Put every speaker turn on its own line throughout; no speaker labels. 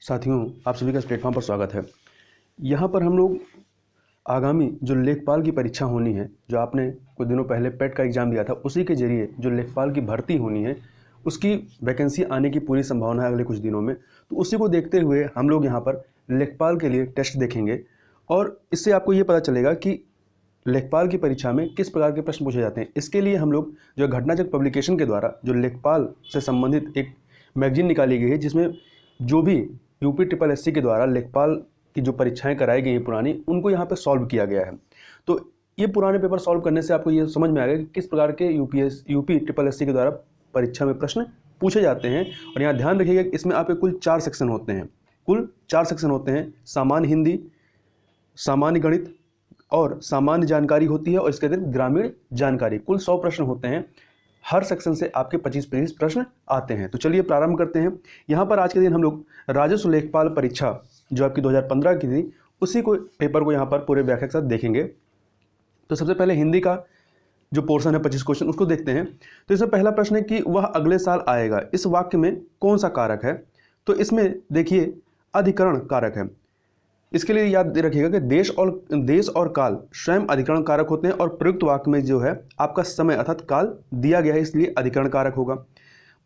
साथियों, आप सभी का इस प्लेटफॉर्म पर स्वागत है। यहाँ पर हम लोग आगामी जो लेखपाल की परीक्षा होनी है, जो आपने कुछ दिनों पहले पेट का एग्ज़ाम दिया था, उसी के जरिए जो लेखपाल की भर्ती होनी है, उसकी वैकेंसी आने की पूरी संभावना है अगले कुछ दिनों में। तो उसी को देखते हुए हम लोग यहाँ पर लेखपाल के लिए टेस्ट देखेंगे और इससे आपको ये पता चलेगा कि लेखपाल की परीक्षा में किस प्रकार के प्रश्न पूछे जाते हैं। इसके लिए हम लोग जो घटनाचक पब्लिकेशन के द्वारा जो लेखपाल से संबंधित एक मैगजीन निकाली गई है, जिसमें जो भी यूपी ट्रिपल एससी के द्वारा लेखपाल की जो परीक्षाएं कराई गई हैं पुरानी, उनको यहाँ पर सॉल्व किया गया है। तो ये पुराने पेपर सॉल्व करने से आपको ये समझ में आएगा कि किस प्रकार के यूपी ट्रिपल एससी के द्वारा परीक्षा में प्रश्न पूछे जाते हैं। और यहाँ ध्यान रखिएगा कि इसमें आपके कुल 4 सेक्शन होते हैं। कुल 4 सेक्शन होते हैं। सामान्य हिंदी, सामान्य गणित और सामान्य जानकारी होती है, और इसके अतिरिक्त ग्रामीण जानकारी। कुल 100 प्रश्न होते हैं। हर सेक्शन से आपके 25-25 प्रश्न आते हैं। तो चलिए प्रारंभ करते हैं। यहाँ पर आज के दिन हम लोग राजस्व लेखपाल परीक्षा जो आपकी 2015 की थी, उसी को पेपर को यहाँ पर पूरे व्याख्या के साथ देखेंगे। तो सबसे पहले हिंदी का जो पोर्शन है 25 क्वेश्चन, उसको देखते हैं। तो इसमें पहला प्रश्न है कि वह अगले साल आएगा, इस वाक्य में कौन सा कारक है। तो इसमें देखिए अधिकरण कारक है। इसके लिए याद रखिएगा कि देश और काल स्वयं अधिकरण कारक होते हैं, और प्रयुक्त वाक्य में जो है आपका समय अर्थात काल दिया गया है, इसलिए अधिकरण कारक होगा।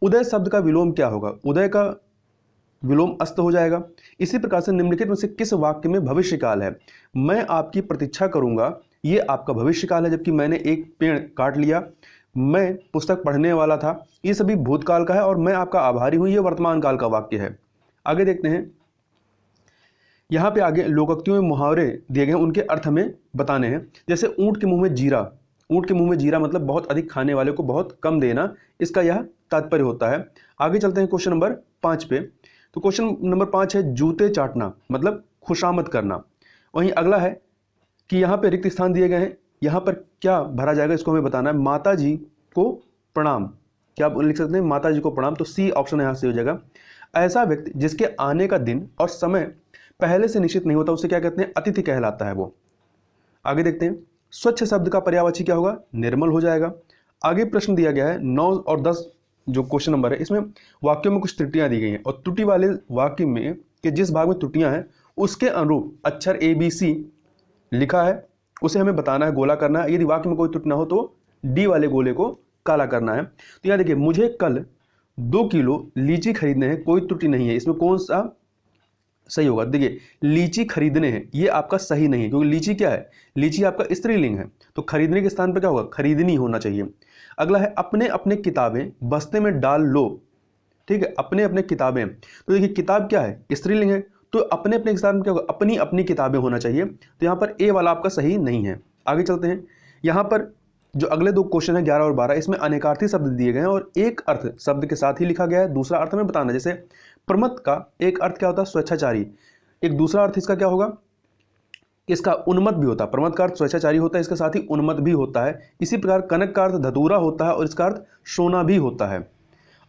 उदय शब्द का विलोम क्या होगा? उदय का विलोम अस्त हो जाएगा। इसी प्रकार से निम्नलिखित में से किस वाक्य में भविष्य काल है? मैं आपकी प्रतीक्षा करूंगा, ये आपका भविष्य काल है, जबकि मैंने एक पेड़ काट लिया, मैं पुस्तक पढ़ने वाला था, ये सभी भूतकाल का है, और मैं आपका आभारी हूं, ये वर्तमान काल का वाक्य है। आगे देखते हैं। यहाँ पे आगे लोकोक्तियों में मुहावरे दिए गए हैं, उनके अर्थ हमें बताने हैं। जैसे ऊंट के मुंह में जीरा। ऊंट के मुंह में जीरा मतलब बहुत अधिक खाने वाले को बहुत कम देना, इसका यह तात्पर्य होता है। आगे चलते हैं क्वेश्चन नंबर 5 पे। तो क्वेश्चन नंबर 5 है जूते चाटना मतलब खुशामद करना। वहीं अगला है कि यहाँ पे रिक्त स्थान दिए गए हैं, यहाँ पर क्या भरा जाएगा, इसको हमें बताना है। माता जी को प्रणाम, क्या आप लिख सकते हैं? माता जी को प्रणाम। तो सी ऑप्शन यहाँ से हो जाएगा। ऐसा व्यक्ति जिसके आने का दिन और समय पहले से निश्चित नहीं होता, उसे क्या कहते हैं? अतिथि कहलाता है वो। आगे देखते हैं। स्वच्छ शब्द का पर्यायवाची क्या होगा? निर्मल हो जाएगा। आगे प्रश्न दिया गया है 9 और 10 जो क्वेश्चन नंबर है, इसमें वाक्यों में कुछ त्रुटियां दी गई हैं, और त्रुटि वाले वाक्य में कि जिस भाग में त्रुटियां हैं उसके अनुरूप अक्षर ABC लिखा है, उसे हमें बताना है, गोला करना है। यदि वाक्य में कोई त्रुटि ना हो तो D वाले गोले को काला करना है। तो यहाँ देखिए, मुझे कल 2 किलो लीची खरीदने हैं, कोई त्रुटि नहीं है। इसमें कौन सा सही होगा? देखिए, लीची खरीदने हैं, ये आपका सही नहीं है, क्योंकि लीची क्या है? लीची आपका स्त्रीलिंग है, तो खरीदने के स्थान पर क्या होगा? खरीदनी होना चाहिए। अगला है अपने अपने किताबें बस्ते में डाल लो। ठीक है, अपने अपने किताबें। तो देखिए, किताब क्या है? स्त्रीलिंग है, तो अपने अपने स्थान पर क्या होगा? अपनी अपनी किताबें होना चाहिए। तो यहाँ पर ए वाला आपका सही नहीं है। आगे चलते हैं। यहाँ पर जो अगले 2 क्वेश्चन है 11 और 12, इसमें अनेकार्थी शब्द दिए गए हैं, और एक अर्थ शब्द के साथ ही लिखा गया है, दूसरा अर्थ में बताना। जैसे प्रमत्त का एक अर्थ क्या होता है? स्वेच्छाचारी। एक दूसरा अर्थ इसका क्या होगा? इसका उन्मत्त भी होता है। प्रमत्त का अर्थ स्वेच्छाचारी होता है, इसके साथ ही उन्मत्त भी होता है। इसी प्रकार कनक का अर्थ धतूरा होता है, और इसका अर्थ सोना भी होता है।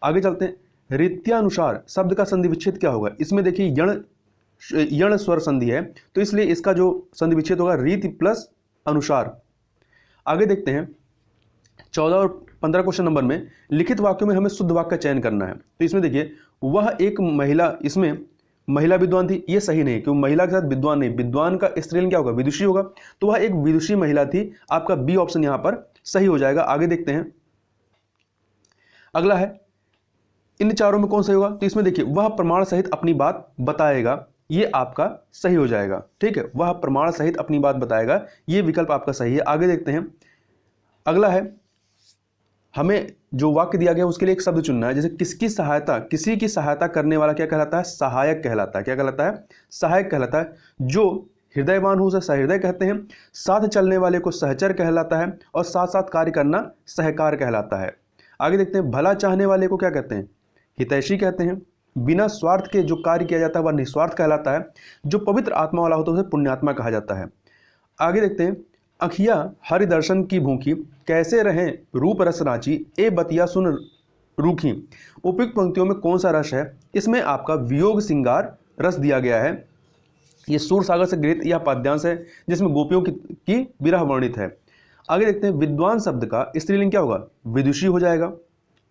आगे चलते हैं। रीत्यानुसार शब्द का संधि विच्छेद क्या होगा? इसमें देखिए यण स्वर संधि है, तो इसलिए इसका जो संधि विच्छेद होगा रीति प्लस अनुसार। आगे देखते हैं। 14 और 15 क्वेश्चन नंबर में लिखित वाक्यों में हमें शुद्ध वाक्य का चयन करना है। तो इसमें देखिए, वह एक महिला, इसमें महिला विद्वान थी, ये सही नहीं, क्योंकि महिला के साथ विद्वान नहीं, विद्वान का स्त्रीलिंग क्या होगा? विदुषी होगा। तो वह एक विदुषी महिला थी, आपका बी ऑप्शन यहां पर सही हो जाएगा। आगे देखते हैं। अगला है इन चारों में कौन सही होगा? तो इसमें देखिए, वह प्रमाण सहित अपनी बात बताएगा, ये आपका सही हो जाएगा। ठीक है, वह प्रमाण सहित अपनी बात बताएगा, ये विकल्प आपका सही है। आगे देखते हैं। अगला है, हमें जो वाक्य दिया गया उसके लिए एक शब्द चुनना है। जैसे किसकी सहायता, किसी की सहायता करने वाला क्या कहलाता है? सहायक कहलाता है। क्या कहलाता है? सहायक कहलाता है। जो हृदयवान हो उसे सहृदय कहते हैं। साथ चलने वाले को सहचर कहलाता है, और साथ साथ कार्य करना सहकार कहलाता है। आगे देखते हैं। भला चाहने वाले को क्या कहते हैं? हितैषी कहते हैं। बिना स्वार्थ के जो कार्य किया जाता है वह निस्वार्थ कहलाता है। जो पवित्र आत्मा वाला होता है उसे पुण्यात्मा कहा जाता है। आगे देखते हैं। अखिया हरि दर्शन की भूखी, कैसे रहें रूप रस रांची, ए बतिया सुन रूखी। उपयुक्त पंक्तियों में कौन सा रस है? इसमें आपका वियोग सिंगार रस दिया गया है। ये सूर सागर से गृहीत यह पद्यांश है, जिसमें गोपियों की विरह वर्णित है। आगे देखते हैं। विद्वान शब्द का स्त्रीलिंग क्या होगा? विदुषी हो जाएगा।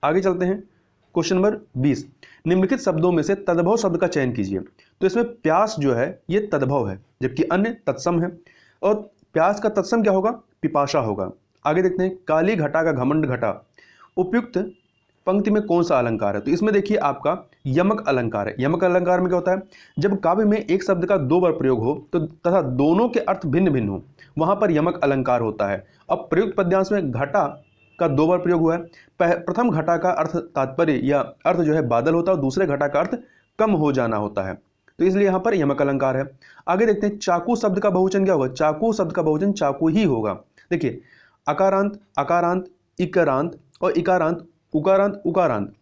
आगे चलते हैं। क्वेश्चन नंबर 20, निम्नलिखित शब्दों में से तद्भव शब्द का चयन कीजिए। तो इसमें प्यास जो है ये तद्भव है, जबकि अन्य तत्सम है। और प्यास का तत्सम क्या होगा? पिपाशा होगा। आगे देखते हैं, काली घटा का घमंड घटा उपयुक्त पंक्ति में कौन सा अलंकार है? तो इसमें देखिए आपका यमक अलंकार है। यमक अलंकार में क्या होता है? जब काव्य में एक शब्द का दो बार प्रयोग हो तो तथा दोनों के अर्थ भिन्न भिन्न हो, वहां पर यमक अलंकार होता है। अब प्रयुक्त पद्यांश में घटा का दो बार प्रयोग हुआ है। प्रथम घटा का अर्थ तात्पर्य या अर्थ जो है बादल होता है और दूसरे घटा का अर्थ कम हो जाना होता है, तो इसलिए यहां पर यमक अलंकार है। आगे देखते हैं, चाकू शब्द का बहुवचन क्या होगा? चाकू शब्द का बहुवचन चाकू ही होगा। देखिए, अकारांत, अकारांत, इकारांत और इकारांत, उकारांत, उकारांत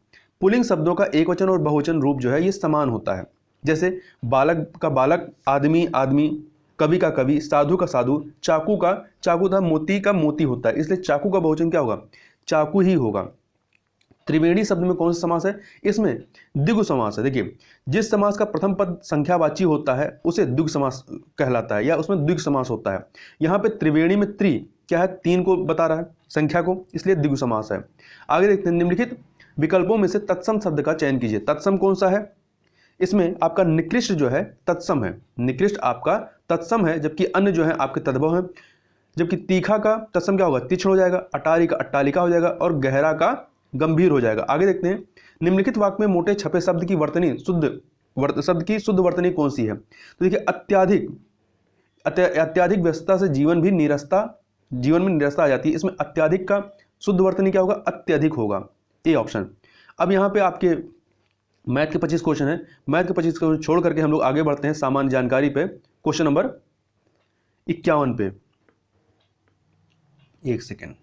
पुल्लिंग शब्दों का एक वचन और बहुवचन रूप जो है ये समान होता है। जैसे बालक का बालक, आदमी आदमी, कवि का कवि, साधु का साधु, चाकू का चाकू तथा मोती का मोती होता है, इसलिए चाकू का बहुवचन क्या होगा? चाकू ही होगा। त्रिवेणी शब्द में कौन सा समास है? इसमें द्विगु समास है। देखिए, जिस समास का प्रथम पद संख्यावाची होता है उसे द्विगु समास कहलाता है या उसमें द्विगु समास होता है। यहाँ पे त्रिवेणी में त्रि क्या है? तीन को बता रहा है, संख्या को, इसलिए द्विगु समास है। आगे देखते हैं, निम्नलिखित विकल्पों में से तत्सम शब्द का चयन कीजिए। तत्सम कौन सा है? इसमें आपका निकृष्ट जो है तत्सम है, निकृष्ट आपका तत्सम है, जबकि अन्य जो है आपके तद्भव है। जबकि तीखा का तत्सम क्या होगा? तीक्ष्ण हो जाएगा, अटारी का अट्टालिका हो जाएगा और गहरा का गंभीर हो जाएगा। आगे देखते हैं, निम्नलिखित वाक्य में मोटे छपे शब्द की वर्तनी शब्द की शुद्ध वर्तनी कौन सी है? तो देखिए, अत्याधिक व्यस्तता से जीवन में निरस्ता आ जाती है। इसमें अत्याधिक का शुद्ध वर्तनी क्या होगा? अत्यधिक होगा, ए ऑप्शन। अब यहाँ पे आपके मैथ के 25 क्वेश्चन है। मैथ के 25 क्वेश्चन छोड़ करके हम लोग आगे बढ़ते हैं सामान्य जानकारी पे, क्वेश्चन नंबर 51 पे। एक सेकेंड,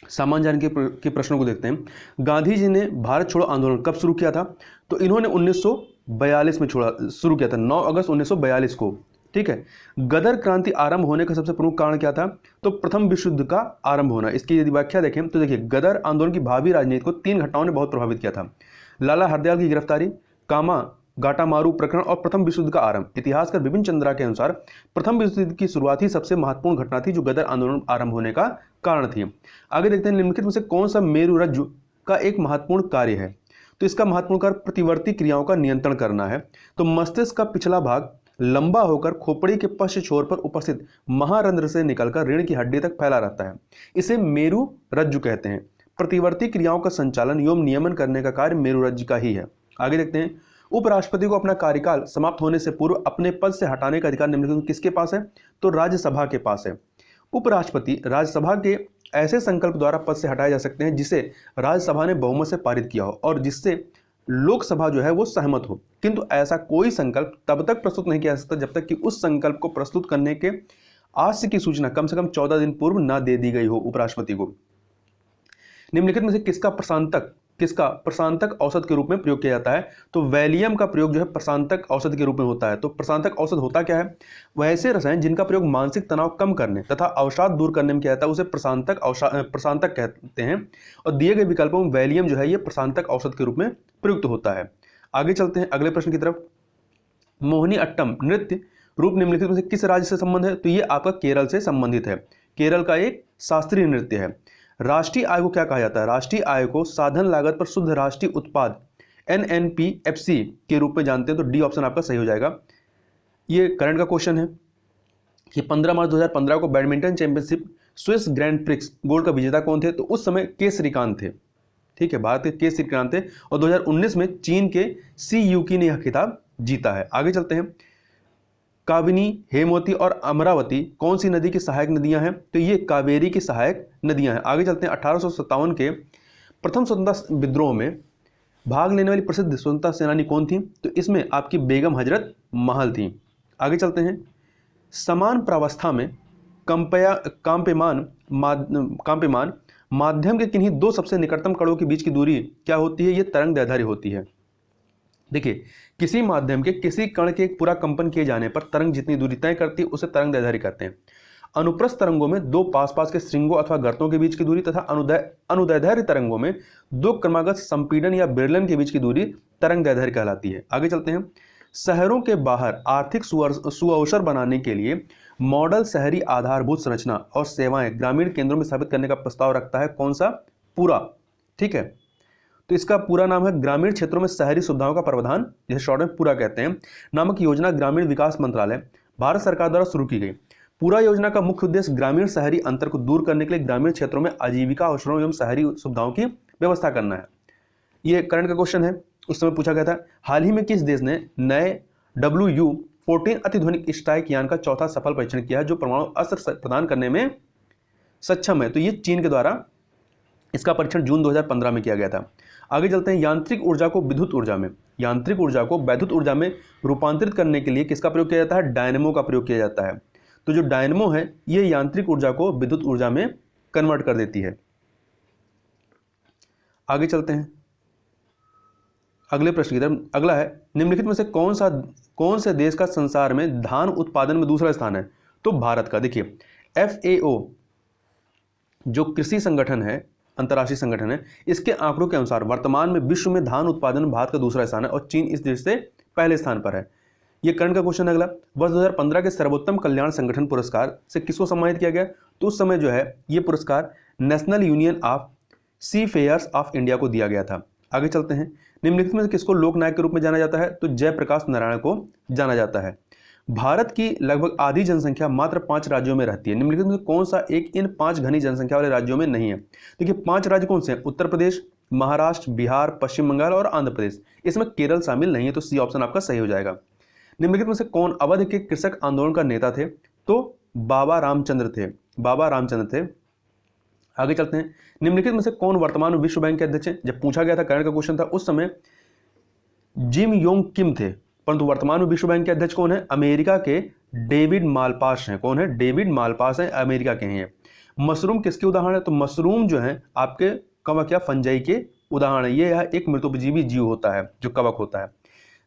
सामान्य जानकारी के प्रश्नों को देखते हैं। गांधी जी ने भारत छोड़ो आंदोलन कब शुरू किया था? तो इन्होंने 1942 में शुरू किया था, 9 अगस्त 1942 को। ठीक है। गदर क्रांति आरंभ होने का सबसे प्रमुख कारण क्या था? तो प्रथम विश्व युद्ध का आरंभ होना। इसकी यदि व्याख्या देखें तो देखिए, गदर आंदोलन की भावी राजनीति को 3 घटनाओं ने बहुत प्रभावित किया था। लाला हरदयाल की गिरफ्तारी, कामा गाटामारू प्रकरण और प्रथम विश्व युद्ध का आरंभ। इतिहासकार बिपिन चंद्रा के अनुसार प्रथम विश्व युद्ध की शुरुआत ही सबसे महत्वपूर्ण घटना थी जो गदर आंदोलन आरंभ होने का कारण थी। आगे देखते हैं, निम्नलिखित में से कौन सा मेरु रज्जु का एक महत्वपूर्ण कार्य है? तो इसका महत्वपूर्ण कार्य प्रतिवर्ती क्रियाओं का नियंत्रण करना है। तो मस्तिष्क का पिछला भाग लंबा होकर खोपड़ी के पश्च छोर पर उपस्थित महारंध्र से निकलकर रीढ़ की हड्डी तक फैला रहता है, इसे मेरु रज्जु कहते हैं। प्रतिवर्ती क्रियाओं का संचालन एवं नियमन करने का कार्य मेरु रज्जु का ही है। आगे देखते हैं, उपराष्ट्रपति को अपना कार्यकाल समाप्त होने से पूर्व अपने पद से हटाने का अधिकार निम्नलिखित में किसके पास है? तो राज्यसभा के पास है। उपराष्ट्रपति राज्यसभा के ऐसे संकल्प द्वारा पद से हटाए जा सकते हैं जिसे राज्यसभा ने बहुमत से पारित किया हो और जिससे लोकसभा जो है वो सहमत हो, किंतु ऐसा कोई संकल्प तब तक प्रस्तुत नहीं किया जा सकता जब तक कि उस संकल्प को प्रस्तुत करने के आज की सूचना कम से कम 14 दिन पूर्व न दे दी गई हो उपराष्ट्रपति को। निम्नलिखित में से किसका प्रशांतक औसत के रूप में प्रयोग किया जाता है? तो वैलियम का प्रयोग जो है प्रशांतक औसत के रूप में होता है। तो प्रशांतक औसत होता क्या है? वैसे रसायन जिनका प्रयोग मानसिक तनाव कम करने तथा अवसाद दूर करने में किया जाता है उसे प्रशांतक कहते हैं। और दिए गए विकल्पों में वैलियम जो है ये प्रशांतक औसत के रूप में प्रयुक्त होता है। आगे चलते हैं अगले प्रश्न की तरफ। मोहिनी अट्टम नृत्य रूप निम्नलिखित में से किस राज्य से संबंध है? तो ये आपका केरल से संबंधित है। केरल का एक शास्त्रीय नृत्य है। राष्ट्रीय आय को क्या कहा जाता है? राष्ट्रीय आय को साधन लागत पर शुद्ध राष्ट्रीय उत्पाद NNPFC के रूप में जानते हैं। तो डी ऑप्शन आपका सही हो जाएगा। ये करंट का क्वेश्चन है कि 15 मार्च 2015 को badminton championship Swiss grand prix gold का विजेता कौन थे? तो उस समय के श्रीकांत थे। ठीक है, भारत के श्रीकांत थे। और 2019 में चीन के सी यूकी ने यह खिताब जीता है। आगे चलते हैं, काबिनी, हेमवती और अमरावती कौन सी नदी की सहायक नदियां हैं? तो ये कावेरी की सहायक नदियां हैं। आगे चलते हैं, 1857 के प्रथम स्वतंत्रता विद्रोह में भाग लेने वाली प्रसिद्ध स्वतंत्रता सेनानी कौन थी? तो इसमें आपकी बेगम हजरत महल थी। आगे चलते हैं, समान प्रावस्था में कांप्यमान माध्यम के किन्हीं दो सबसे निकटतम कणों के बीच की दूरी क्या होती है? ये तरंग दैर्ध्य होती है। देखिए, किसी माध्यम के किसी कण के पूरा कंपन किए जाने पर तरंग जितनी दूरी तय करती है उसे तरंग दैर्ध्य कहते हैं। अनुप्रस्थ तरंगों में दो पास के श्रृंगों अथवा गर्तों के बीच की दूरी तथा अनुदैर्ध्य तरंगों में दो क्रमागत संपीड़न या बिरलन के बीच की दूरी तरंग दैर्ध्य कहलाती है। आगे चलते हैं, शहरों के बाहर आर्थिक सुअवसर बनाने के लिए मॉडल शहरी आधारभूत संरचना और सेवाएं ग्रामीण केंद्रों में स्थापित करने का प्रस्ताव रखता है कौन सा? पूरा। ठीक है, तो इसका पूरा नाम है ग्रामीण क्षेत्रों में शहरी सुविधाओं का प्रावधान, जिसे शॉर्ट में पूरा कहते हैं, नामक योजना ग्रामीण विकास मंत्रालय भारत सरकार द्वारा शुरू की गई। पूरा योजना का मुख्य उद्देश्य ग्रामीण शहरी अंतर को दूर करने के लिए ग्रामीण क्षेत्रों में आजीविका अवसरों एवं शहरी सुविधाओं की व्यवस्था करना है। ये करंट का क्वेश्चन है, उस समय पूछा गया था। हाल ही में किस देश ने नए WU-14 अतिध्वनिक स्ट्राइक यान का चौथा सफल परीक्षण किया है जो परमाणु अस्त्र प्रदान करने में सक्षम है? तो ये चीन के द्वारा इसका परीक्षण जून 2015 में किया गया था। आगे चलते हैं, यांत्रिक ऊर्जा को विद्युत ऊर्जा में, यांत्रिक ऊर्जा को वैद्युत ऊर्जा में रूपांतरित करने के लिए किसका प्रयोग किया जाता है? डायनेमो का प्रयोग किया जाता है। तो जो डायनेमो है ये यांत्रिक ऊर्जा को विद्युत ऊर्जा में कन्वर्ट कर देती है। आगे चलते हैं अगले प्रश्न की तरफ। अगला है, निम्नलिखित में से कौन से देश का संसार में धान उत्पादन में दूसरा स्थान है? तो भारत का। देखिए FAO जो कृषि संगठन है, अंतर्राष्ट्रीय संगठन है, इसके आंकड़ों के अनुसार वर्तमान में विश्व में धान उत्पादन में भारत का दूसरा स्थान है और चीन इस देश से पहले स्थान पर है। ये करंट का क्वेश्चन है। अगला, वर्ष 2015 के सर्वोत्तम कल्याण संगठन पुरस्कार से किसको सम्मानित किया गया? तो उस समय जो है ये पुरस्कार National Union of Seafarers of India को दिया गया था। आगे चलते हैं, निम्नलिखित में से किसको लोकनायक के रूप में जाना जाता है? तो जयप्रकाश नारायण को जाना जाता है। भारत की लगभग आधी जनसंख्या मात्र 5 राज्यों में रहती है। निम्नलिखित में कौन सा एक इन 5 घनी जनसंख्या वाले राज्यों में नहीं है? देखिए 5 राज्य कौन से हैं? उत्तर प्रदेश, महाराष्ट्र, बिहार, पश्चिम बंगाल और आंध्र प्रदेश। इसमें केरल शामिल नहीं है, तो सी ऑप्शन आपका सही हो जाएगा। निम्नलिखित में से कौन अवध के कृषक आंदोलन का नेता थे? तो बाबा रामचंद्र थे, बाबा रामचंद्र थे। आगे चलते हैं, निम्नलिखित में से कौन वर्तमान विश्व बैंक के अध्यक्ष हैं? जब पूछा गया था, करंट का क्वेश्चन था, उस समय जिम योंग किम थे, परंतु वर्तमान में विश्व बैंक के अध्यक्ष कौन है? अमेरिका के डेविड मालपास हैं। कौन है? डेविड मालपास हैं, अमेरिका के हैं। मशरूम किसके उदाहरण है? तो मशरूम जो है आपके कवक या फंजाई के उदाहरण है। ये एक मृतोपजीवी जीव होता है जो कवक होता है।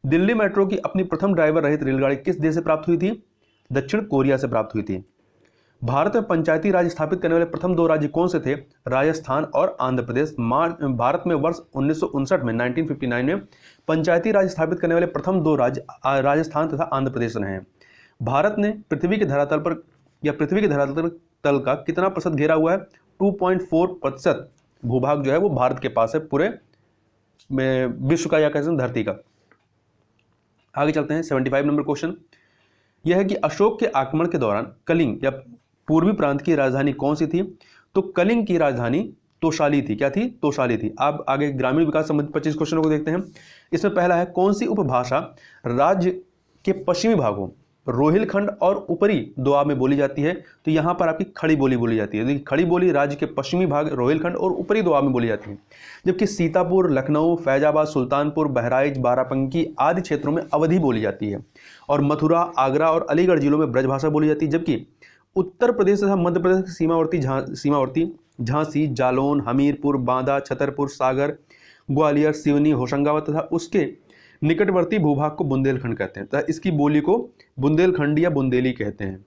दिल्ली मेट्रो की अपनी प्रथम ड्राइवर रहित रेलगाड़ी किस देश से प्राप्त हुई थी? दक्षिण कोरिया से प्राप्त हुई थी। भारत में पंचायती राज स्थापित करने वाले प्रथम 2 राज्य कौन से थे? राजस्थान और आंध्र प्रदेश। भारत में वर्ष 1959 में 1959 में पंचायती राज स्थापित करने वाले प्रथम 2 राज्य राजस्थान तथा आंध्र प्रदेश रहे हैं। भारत ने पृथ्वी के धरातल पर या पृथ्वी के धरातल का कितना प्रतिशत घेरा हुआ है? 2.4% भूभाग जो है वो भारत के पास है, पूरे विश्व का या कह सकते हैं धरती का। आगे चलते हैं, 75 नंबर क्वेश्चन यह है कि अशोक के आक्रमण के दौरान कलिंग या पूर्वी प्रांत की राजधानी कौन सी थी? तो कलिंग की राजधानी तोशाली थी। क्या थी? तोशाली थी। अब आगे ग्रामीण विकास संबंधित 25 क्वेश्चनों को देखते हैं। इसमें पहला है, कौन सी उपभाषा राज्य के पश्चिमी भागों रोहिलखंड और ऊपरी दोआब में बोली जाती है? तो यहाँ पर आपकी खड़ी बोली जाती है। देखिए खड़ी बोली राज्य के पश्चिमी भाग रोहिलखंड और ऊपरी दोआब में बोली जाती है, जबकि सीतापुर, लखनऊ, फैजाबाद, सुल्तानपुर, बहराइच, बाराबंकी आदि क्षेत्रों में अवधी बोली जाती है और मथुरा, आगरा और अलीगढ़ जिलों में ब्रजभाषा बोली जाती है। जबकि उत्तर प्रदेश तथा मध्य प्रदेश के सीमावर्ती झांसी, जालौन, हमीरपुर, बांदा, छतरपुर, सागर, ग्वालियर, सिवनी, होशंगाबाद तथा उसके निकटवर्ती भूभाग को बुंदेलखंड कहते हैं। तथा इसकी बोली को बुंदेलखंडी या बुंदेली कहते हैं।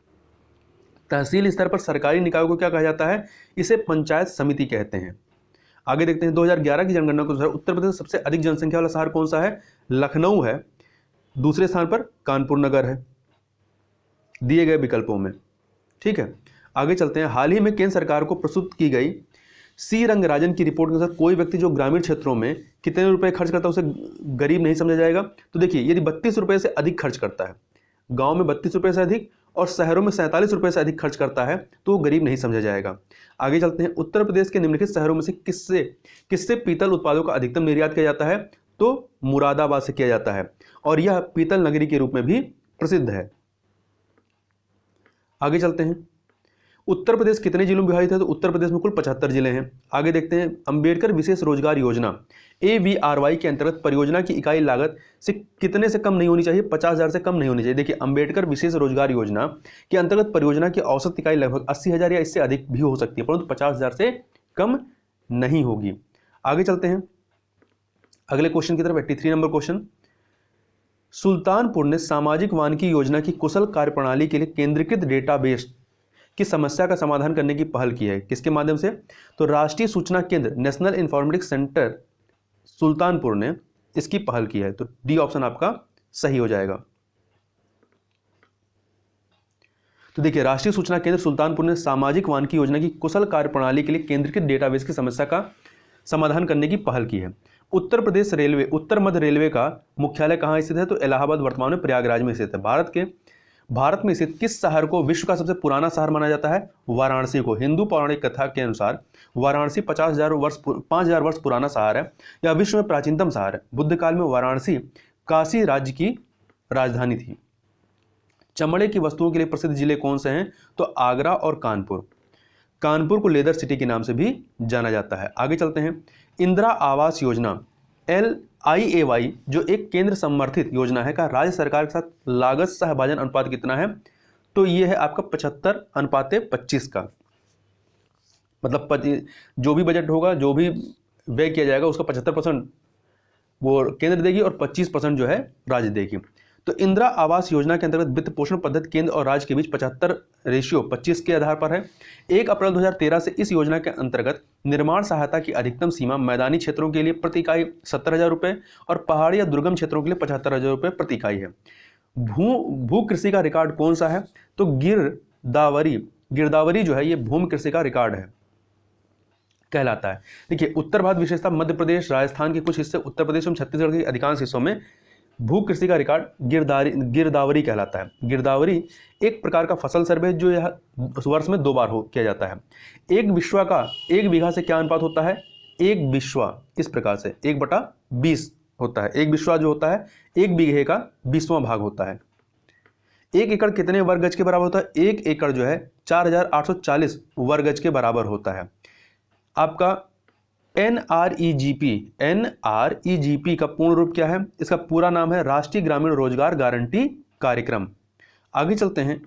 तहसील स्तर पर सरकारी निकायों को क्या कहा जाता है? इसे पंचायत समिति कहते हैं। आगे देखते हैं, 2011 की जनगणना के अनुसार उत्तर प्रदेश सबसे अधिक जनसंख्या वाला शहर कौन सा है? लखनऊ है। दूसरे स्थान पर कानपुर नगर है, दिए गए विकल्पों में। ठीक है, आगे चलते हैं। हाल ही में केंद्र सरकार को प्रस्तुत की गई सी रंगराजन की रिपोर्ट के अनुसार कोई व्यक्ति जो ग्रामीण क्षेत्रों में कितने रुपए खर्च करता है उसे गरीब नहीं समझा जाएगा। तो देखिए यदि 32 रुपए से अधिक खर्च करता है, गांव में 32 रुपए से अधिक और शहरों में 47 रुपए से अधिक खर्च करता है तो वो गरीब नहीं समझा जाएगा। आगे चलते हैं, उत्तर प्रदेश के निम्नलिखित शहरों में से किससे पीतल उत्पादों का अधिकतम निर्यात किया जाता है? तो मुरादाबाद से किया जाता है और यह पीतल नगरी के रूप में भी प्रसिद्ध है। आगे चलते हैं, उत्तर प्रदेश कितने जिलों में विभाजित है? तो उत्तर प्रदेश में कुल 75 जिले हैं। आगे देखते हैं, अंबेडकर विशेष रोजगार योजना AVRY के अंतर्गत परियोजना की इकाई लागत से कितने से कम नहीं होनी चाहिए? 50,000 से कम नहीं होनी चाहिए। देखिए अंबेडकर विशेष रोजगार योजना के अंतर्गत परियोजना की औसत इकाई लगभग 80,000 या इससे अधिक भी हो सकती है, परंतु 50,000 से कम नहीं होगी। आगे चलते हैं अगले क्वेश्चन की तरफ। 83 नंबर क्वेश्चन, सुल्तानपुर ने सामाजिक वानिकी योजना की कुशल कार्यप्रणाली के लिए केंद्रीकृत डेटाबेस की समस्या का समाधान करने की पहल की है। किसके माध्यम से? तो राष्ट्रीय सूचना केंद्र नेशनल इंफॉर्मेटिक्स सेंटर सुल्तानपुर ने इसकी पहल की है। तो डी ऑप्शन आपका सही हो जाएगा। तो देखिए, राष्ट्रीय सूचना केंद्र सुल्तानपुर ने सामाजिक वानिकी योजना की कुशल कार्यप्रणाली के लिए केंद्रीकृत डेटाबेस की समस्या का समाधान करने की पहल की है। उत्तर प्रदेश रेलवे, उत्तर मध्य रेलवे का मुख्यालय कहाँ स्थित है? तो इलाहाबाद वर्तमान में प्रयागराज में स्थित है। भारत में स्थित किस शहर को विश्व का सबसे पुराना शहर माना जाता है? वाराणसी को। हिंदू पौराणिक कथा के अनुसार वाराणसी 50,000 वर्ष पुराना शहर है। यह विश्व में प्राचीनतम शहर है। बुद्ध काल में वाराणसी काशी राज्य की राजधानी थी। चमड़े की वस्तुओं के लिए प्रसिद्ध जिले कौन से हैं? तो आगरा और कानपुर। कानपुर को लेदर सिटी के नाम से भी जाना जाता है। आगे चलते हैं। इंदिरा आवास योजना LIAY जो एक केंद्र समर्थित योजना है का राज्य सरकार के साथ लागत सहभाजन अनुपात कितना है? तो ये है आपका 75:25 का। मतलब जो भी बजट होगा, जो भी व्यय किया जाएगा, उसका 75% वो केंद्र देगी और 25% जो है राज्य देगी। तो इंदिरा आवास योजना के अंतर्गत वित्त पोषण पद्धति केंद्र और राज्य के बीच 75:25 के आधार पर है। 1 अप्रैल 2013 से इस योजना के अंतर्गत निर्माण सहायता की अधिकतम सीमा मैदानी क्षेत्रों के लिए प्रति इकाई 70,000 रुपये और पहाड़ी या दुर्गम क्षेत्रों के लिए 75,000 रुपये प्रति इकाई है। भू कृषि का रिकॉर्ड कौन सा है? तो गिरदावरी जो है ये भूमि कृषि का रिकॉर्ड है कहलाता है। देखिए, उत्तर भारत विशेषतः मध्य प्रदेश, राजस्थान के कुछ हिस्से, उत्तर प्रदेश एवं छत्तीसगढ़ के अधिकांश हिस्सों में भू कृषि का रिकॉर्ड गिरदावरी कहलाता है। गिरदावरी एक प्रकार का फसल सर्वे जो यह वर्ष में 2 बार किया जाता है। एक विश्वा का 1 बीघा से क्या अनुपात होता है? 1 विश्वा इस प्रकार से 1/20 होता है। 1 विश्वा जो होता है 1 बीघे का 20वां भाग होता है। 1 एकड़ कितने वर्ग गज के बराबर होता है? 1 एकड़ जो है 4,840 वर्ग गज के बराबर होता है। आपका NREGP का पूर्ण रूप क्या है? इसका पूरा नाम है राष्ट्रीय ग्रामीण रोजगार गारंटी कार्यक्रम। आगे चलते हैं।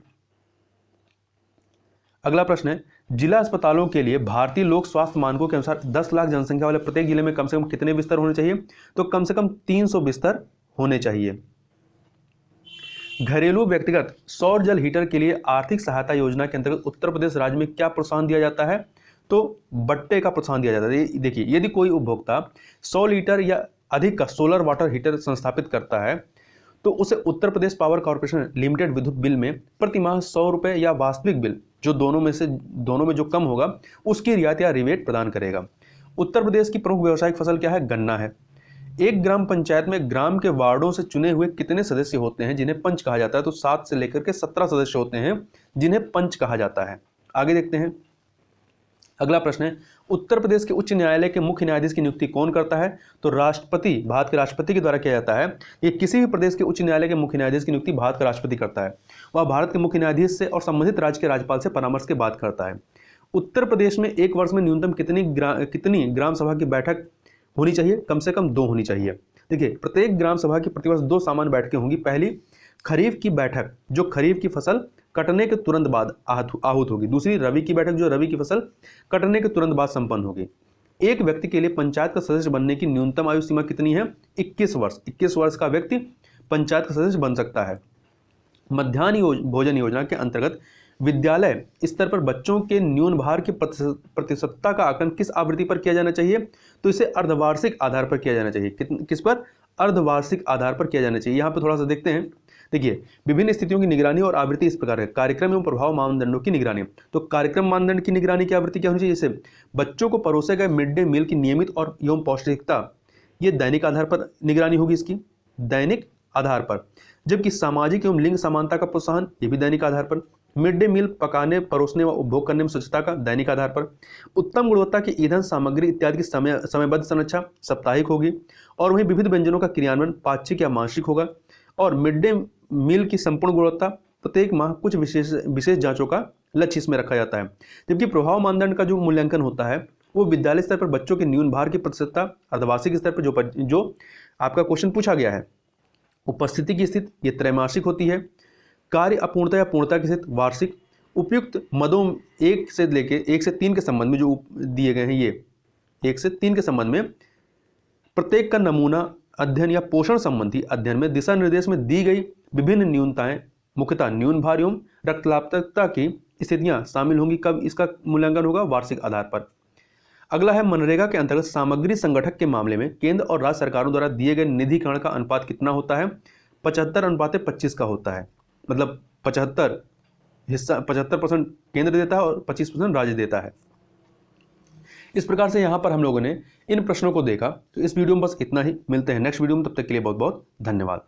अगला प्रश्न है, जिला अस्पतालों के लिए भारतीय लोक स्वास्थ्य मानकों के अनुसार 10 लाख जनसंख्या वाले प्रत्येक जिले में कम से कम कितने बिस्तर होने चाहिए? तो कम से कम 300 बिस्तर होने चाहिए। घरेलू व्यक्तिगत सौर जल हीटर के लिए आर्थिक सहायता योजना के अंतर्गत उत्तर प्रदेश राज्य में क्या प्रोत्साहन दिया जाता है? तो बट्टे का प्रोत्साहन दिया जाता है। देखिए, यदि कोई उपभोक्ता 100 लीटर या अधिक का सोलर वाटर हीटर संस्थापित करता है तो उसे Uttar Pradesh power corporation limited विद्युत बिल में प्रति माह 100 रुपये या वास्तविक बिल जो दोनों में जो कम होगा उसकी रियायत या रिबेट प्रदान करेगा। उत्तर प्रदेश की प्रमुख व्यावसायिक फसल क्या है? गन्ना है। एक ग्राम पंचायत में ग्राम के वार्डों से चुने हुए कितने सदस्य होते हैं जिन्हें पंच कहा जाता है? तो 7 से लेकर के 17 सदस्य होते हैं जिन्हें पंच कहा जाता है। आगे देखते हैं। अगला प्रश्न है, उत्तर प्रदेश के उच्च न्यायालय के मुख्य न्यायाधीश की नियुक्ति कौन करता है? तो राष्ट्रपति, भारत के राष्ट्रपति के द्वारा किया जाता है। ये किसी भी प्रदेश के उच्च न्यायालय के मुख्य न्यायाधीश की नियुक्ति भारत का राष्ट्रपति करता है। वह भारत के मुख्य न्यायाधीश से और संबंधित राज्य के राज्यपाल से परामर्श के बाद करता है। उत्तर प्रदेश में एक वर्ष में न्यूनतम कितनी ग्राम सभा की बैठक होनी चाहिए? कम से कम 2 होनी चाहिए। देखिए, प्रत्येक ग्राम सभा की प्रतिवर्ष 2 सामान्य बैठकें होंगी। पहली खरीफ की बैठक जो खरीफ की फसल कटने के तुरंत बाद आहूत होगी। दूसरी रबी की बैठक जो रबी की फसल कटने के तुरंत बाद संपन्न होगी। एक व्यक्ति के लिए पंचायत का सदस्य बनने की न्यूनतम आयु सीमा कितनी है? 21 वर्ष। 21 वर्ष का व्यक्ति पंचायत का सदस्य बन सकता है। मध्याह्न भोजन योजना के अंतर्गत विद्यालय स्तर पर बच्चों के न्यून भार की प्रतिशतता का आकलन किस आवृत्ति पर किया जाना चाहिए? तो इसे अर्धवार्षिक आधार पर किया जाना चाहिए। किस पर? अर्धवार्षिक आधार पर किया जाना चाहिए। यहाँ पे थोड़ा सा देखते हैं। देखिए, विभिन्न स्थितियों की निगरानी और आवृत्ति इस प्रकार है। कार्यक्रम एवं प्रभाव मानदंडों की निगरानी। तो कार्यक्रम मानदंड की निगरानी की आवृत्ति क्या होनी चाहिए? जैसे बच्चों को परोसे गए मिड डे मील की नियमित और एवं पौष्टिकता, ये दैनिक आधार पर निगरानी होगी इसकी, दैनिक आधार पर। जबकि सामाजिक एवं लिंग समानता का प्रोत्साहन, ये भी दैनिक आधार पर। मिड डे मील पकाने, परोसने व उपभोग करने में स्वच्छता का, दैनिक आधार पर। उत्तम गुणवत्ता की ईंधन सामग्री इत्यादि की समयबद्ध संरक्षा, साप्ताहिक होगी। और वहीं विविध व्यंजनों का क्रियान्वयन पाक्षिक या मासिक होगा। और मिड डे मील की संपूर्ण गुणवत्ता प्रत्येक माह कुछ विशेष जांचों का लक्ष्य इसमें रखा जाता है। जबकि प्रभाव मानदंड का जो मूल्यांकन होता है वो विद्यालय स्तर पर बच्चों के न्यून भार की प्रतिशतता, अर्धवार्षिक स्तर पर जो आपका क्वेश्चन पूछा गया है, उपस्थिति की स्थिति ये त्रैमासिक होती है। कार्य अपूर्णता या पूर्णता की स्थिति वार्षिक। उपयुक्त मदों 1 से 3 के संबंध में जो दिए गए हैं, ये 1 से 3 के संबंध में प्रत्येक का नमूना अध्ययन या पोषण संबंधी अध्ययन में दिशा निर्देश में दी गई विभिन्न न्यूनताएं, मुख्यतः न्यून भार एवं रक्तलाभता की स्थितियां शामिल होंगी। कब इसका मूल्यांकन होगा? वार्षिक आधार पर। अगला है, मनरेगा के अंतर्गत सामग्री संगठक के मामले में केंद्र और राज्य सरकारों द्वारा दिए गए निधिकरण का अनुपात कितना होता है? 75:25 का होता है। मतलब 75% केंद्र देता है और 25% राज्य देता है। इस प्रकार से यहाँ पर हम लोगों ने इन प्रश्नों को देखा। तो इस वीडियो में बस इतना ही, मिलते हैं नेक्स्ट वीडियो में, तब तक के लिए बहुत बहुत धन्यवाद।